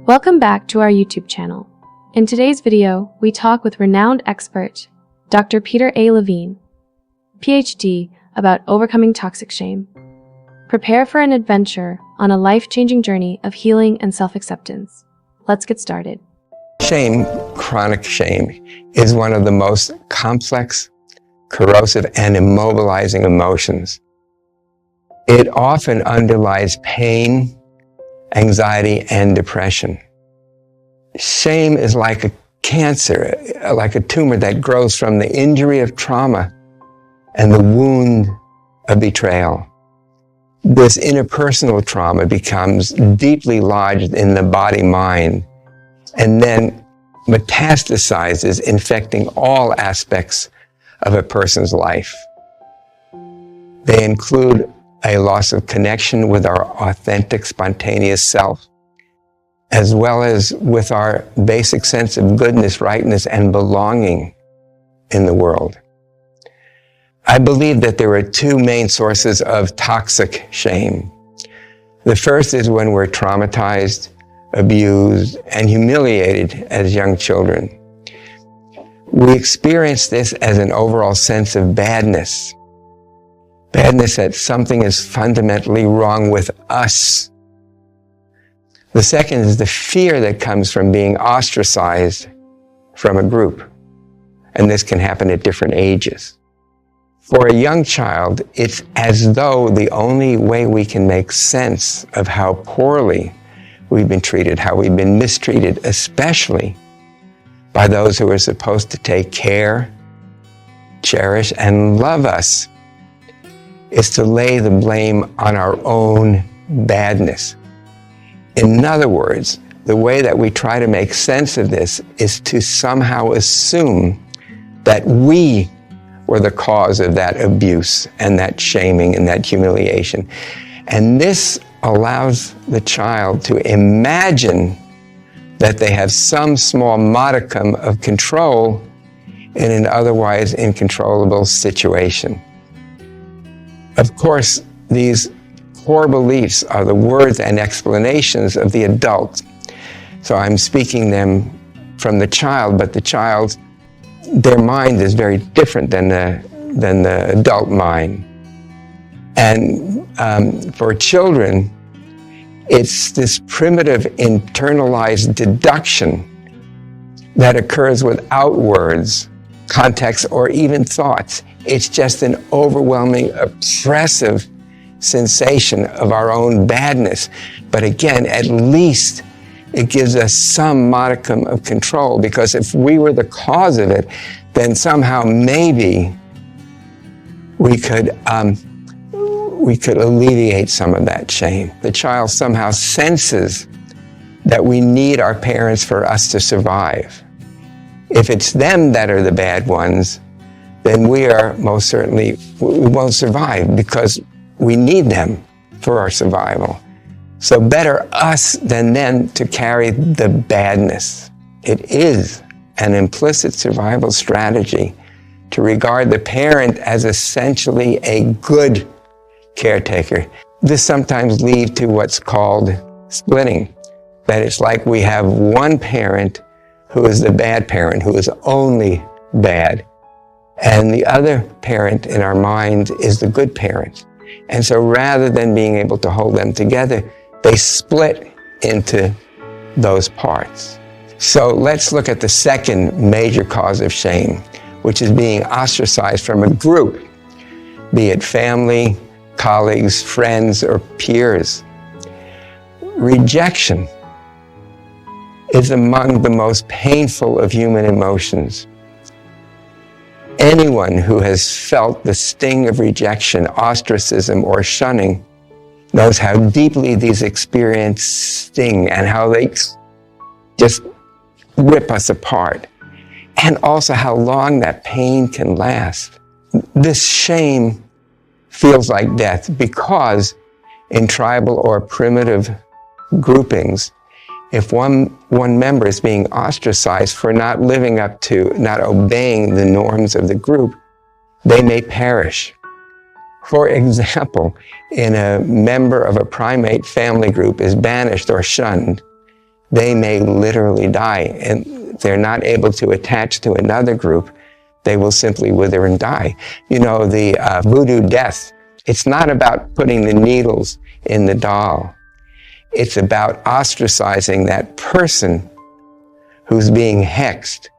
Welcome back to our YouTube channel. In today's video, we talk with renowned expert, Dr. Peter A. Levine, PhD, about overcoming toxic shame. Prepare for an adventure on a life-changing journey of healing and self-acceptance. Let's get started. Shame, chronic shame, is one of the most complex, corrosive, and immobilizing emotions. It often underlies pain, anxiety, and depression. Shame is like a cancer, like a tumor that grows from the injury of trauma and the wound of betrayal. This interpersonal trauma becomes deeply lodged in the body-mind and then metastasizes, infecting all aspects of a person's life. They include a loss of connection with our authentic, spontaneous self, as well as with our basic sense of goodness, rightness, and belonging in the world. I believe that there are two main sources of toxic shame. The first is when we're traumatized, abused, and humiliated as young children. We experience this as an overall sense of badness that something is fundamentally wrong with us. The second is the fear that comes from being ostracized from a group. And this can happen at different ages. For a young child, it's as though the only way we can make sense of how poorly we've been treated, how we've been mistreated, especially by those who are supposed to take care, cherish, and love us, is to lay the blame on our own badness. In other words, the way that we try to make sense of this is to somehow assume that we were the cause of that abuse and that shaming and that humiliation. And this allows the child to imagine that they have some small modicum of control in an otherwise incontrollable situation. Of course, these core beliefs are the words and explanations of the adult. So I'm speaking them from the child, but the child, their mind is very different than the adult mind. And for children, it's this primitive internalized deduction that occurs without words, context, or even thoughts. It's just an overwhelming, oppressive sensation of our own badness. But again, at least it gives us some modicum of control, because if we were the cause of it, then somehow maybe we could alleviate some of that shame. The child somehow senses that we need our parents for us to survive. If it's them that are the bad ones, then we won't survive, because we need them for our survival. So better us than them to carry the badness. It is an implicit survival strategy to regard the parent as essentially a good caretaker. This sometimes leads to what's called splitting. That it's like we have one parent who is the bad parent, who is only bad. And the other parent in our mind is the good parent. And so rather than being able to hold them together, they split into those parts. So let's look at the second major cause of shame, which is being ostracized from a group, be it family, colleagues, friends, or peers. Rejection is among the most painful of human emotions. Anyone who has felt the sting of rejection, ostracism, or shunning knows how deeply these experiences sting and how they just rip us apart, and also how long that pain can last. This shame feels like death because in tribal or primitive groupings, if one member is being ostracized for not living up to, not obeying the norms of the group, they may perish. For example, in a member of a primate family group is banished or shunned, they may literally die. And if they're not able to attach to another group, they will simply wither and die. You know, the voodoo death, it's not about putting the needles in the doll. It's about ostracizing that person who's being hexed.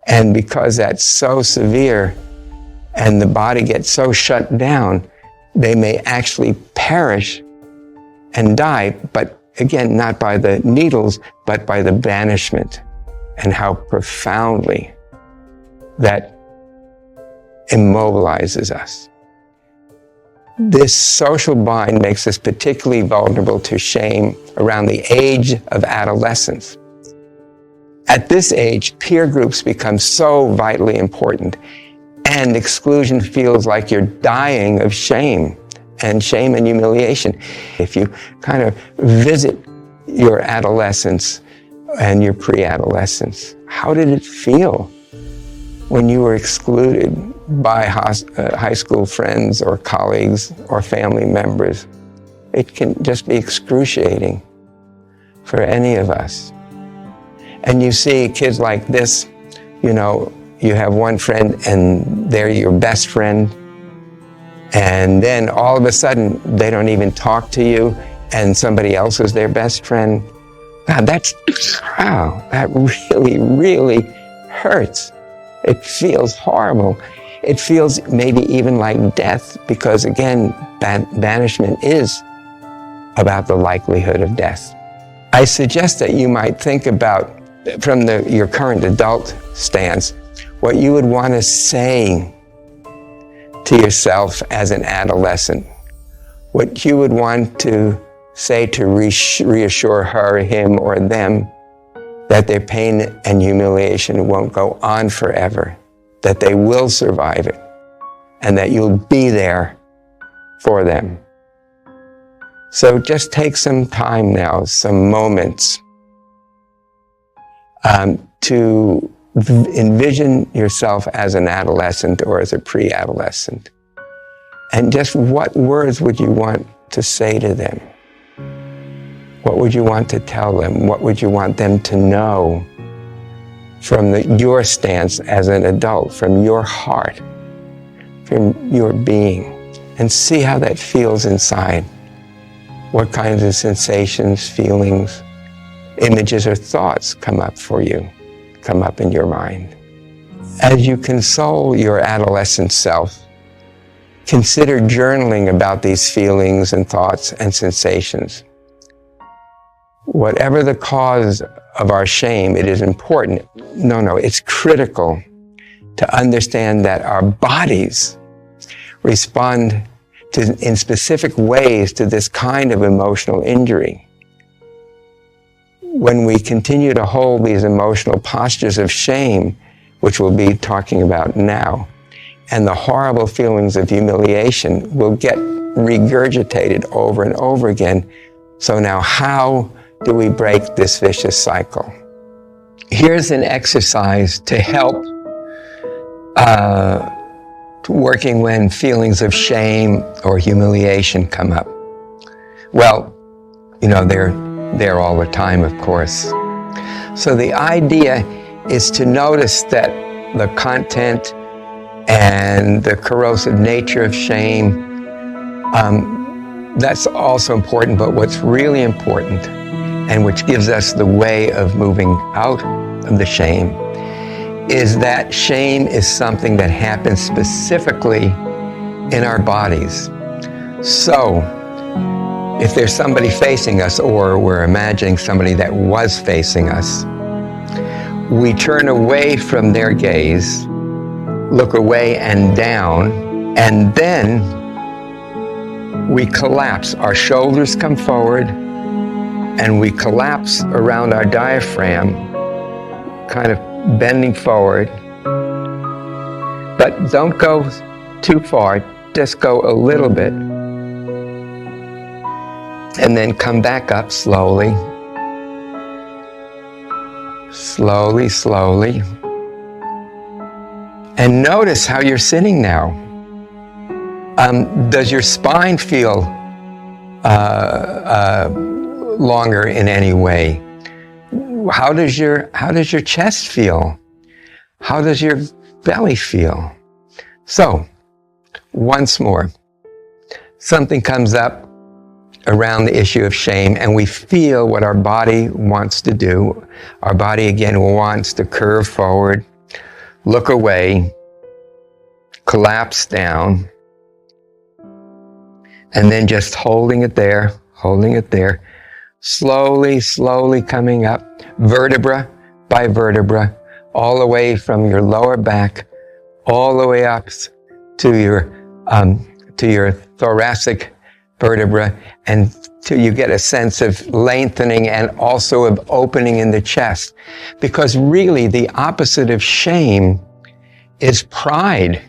And because that's so severe and the body gets so shut down, they may actually perish and die, but again, not by the needles, but by the banishment, and how profoundly that immobilizes us. This social bind makes us particularly vulnerable to shame around the age of adolescence. At this age, peer groups become so vitally important, and exclusion feels like you're dying of shame and humiliation. If you kind of visit your adolescence and your pre-adolescence, how did it feel when you were excluded by high school friends or colleagues or family members? It can just be excruciating for any of us. And you see kids like this, you know, you have one friend and they're your best friend, and then all of a sudden they don't even talk to you and somebody else is their best friend. God, that really, really hurts. It feels horrible. It feels maybe even like death, because again, banishment is about the likelihood of death. I suggest that you might think about, from your current adult stance, what you would want to say to yourself as an adolescent, what you would want to say to reassure her, him, or them that their pain and humiliation won't go on forever, that they will survive it, and that you'll be there for them. So just take some time now, some moments, to envision yourself as an adolescent or as a pre-adolescent. And just what words would you want to say to them? What would you want to tell them? What would you want them to know from your stance as an adult, from your heart, from your being? And see how that feels inside. What kinds of sensations, feelings, images, or thoughts come up for you, come up in your mind. As you console your adolescent self, consider journaling about these feelings and thoughts and sensations. Whatever the cause of our shame, it is important. No, it's critical to understand that our bodies respond in specific ways to this kind of emotional injury. When we continue to hold these emotional postures of shame, which we'll be talking about now, and the horrible feelings of humiliation will get regurgitated over and over again. So now, how do we break this vicious cycle? Here's an exercise to help working when feelings of shame or humiliation come up. Well, you know, they're there all the time, of course. So the idea is to notice that the content and the corrosive nature of shame, that's also important, but what's really important, and which gives us the way of moving out of the shame, is that shame is something that happens specifically in our bodies. So, if there's somebody facing us, or we're imagining somebody that was facing us, we turn away from their gaze, look away and down, and then we collapse. Our shoulders come forward, and we collapse around our diaphragm, kind of bending forward. But don't go too far, just go a little bit. And then come back up slowly. Slowly, slowly. And notice how you're sitting now. Does your spine feel longer in any way? how does your chest feel? How does your belly feel? So, once more, something comes up around the issue of shame, and we feel what our body wants to do. Our body, again, wants to curve forward, look away, collapse down, and then just holding it there, slowly coming up, vertebra by vertebra, all the way from your lower back, all the way up to your thoracic vertebra, and till you get a sense of lengthening and also of opening in the chest. Because really, the opposite of shame is pride,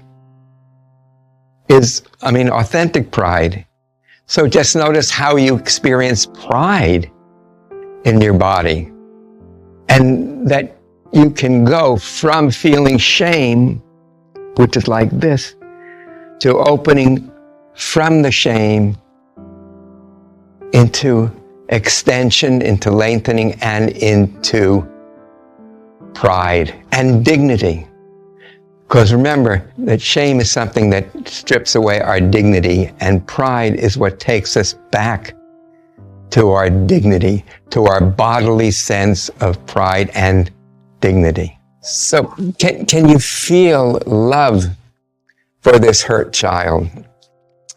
authentic pride. So just notice how you experience pride in your body, and that you can go from feeling shame, which is like this, to opening from the shame into extension, into lengthening, and into pride and dignity. Because remember that shame is something that strips away our dignity, and pride is what takes us back to our dignity, to our bodily sense of pride and dignity. So can you feel love for this hurt child,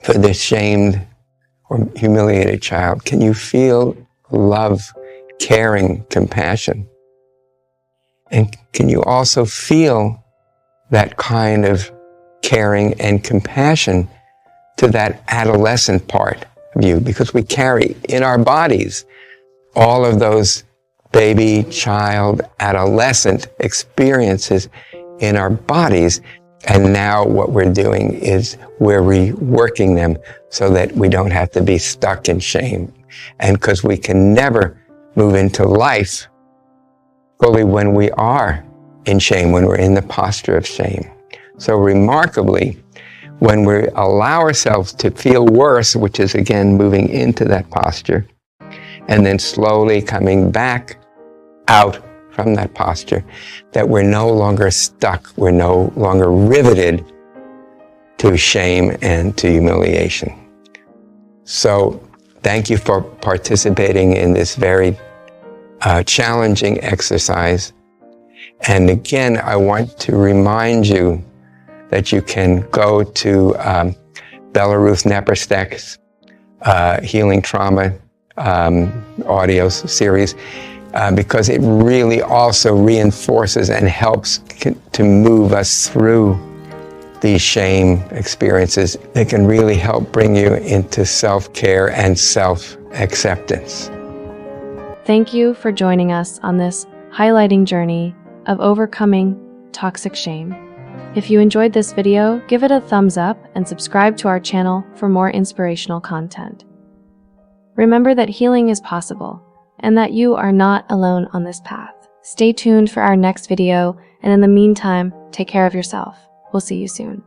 for this shamed or humiliated child? Can you feel love, caring, compassion? And can you also feel that kind of caring and compassion to that adolescent part of you? Because we carry in our bodies all of those baby, child, adolescent experiences in our bodies. And now what we're doing is we're reworking them so that we don't have to be stuck in shame. And because we can never move into life fully when we are in shame, when we're in the posture of shame. So remarkably, when we allow ourselves to feel worse, which is again moving into that posture, and then slowly coming back out from that posture, that we're no longer stuck, we're no longer riveted to shame and to humiliation. So thank you for participating in this very challenging exercise. And again, I want to remind you that you can go to Belarus Neperstek's Healing Trauma audio series, because it really also reinforces and helps to move us through these shame experiences. It can really help bring you into self-care and self-acceptance. Thank you for joining us on this highlighting journey of overcoming toxic shame. If you enjoyed this video, give it a thumbs up and subscribe to our channel for more inspirational content. Remember that healing is possible and that you are not alone on this path. Stay tuned for our next video, and in the meantime, take care of yourself. We'll see you soon.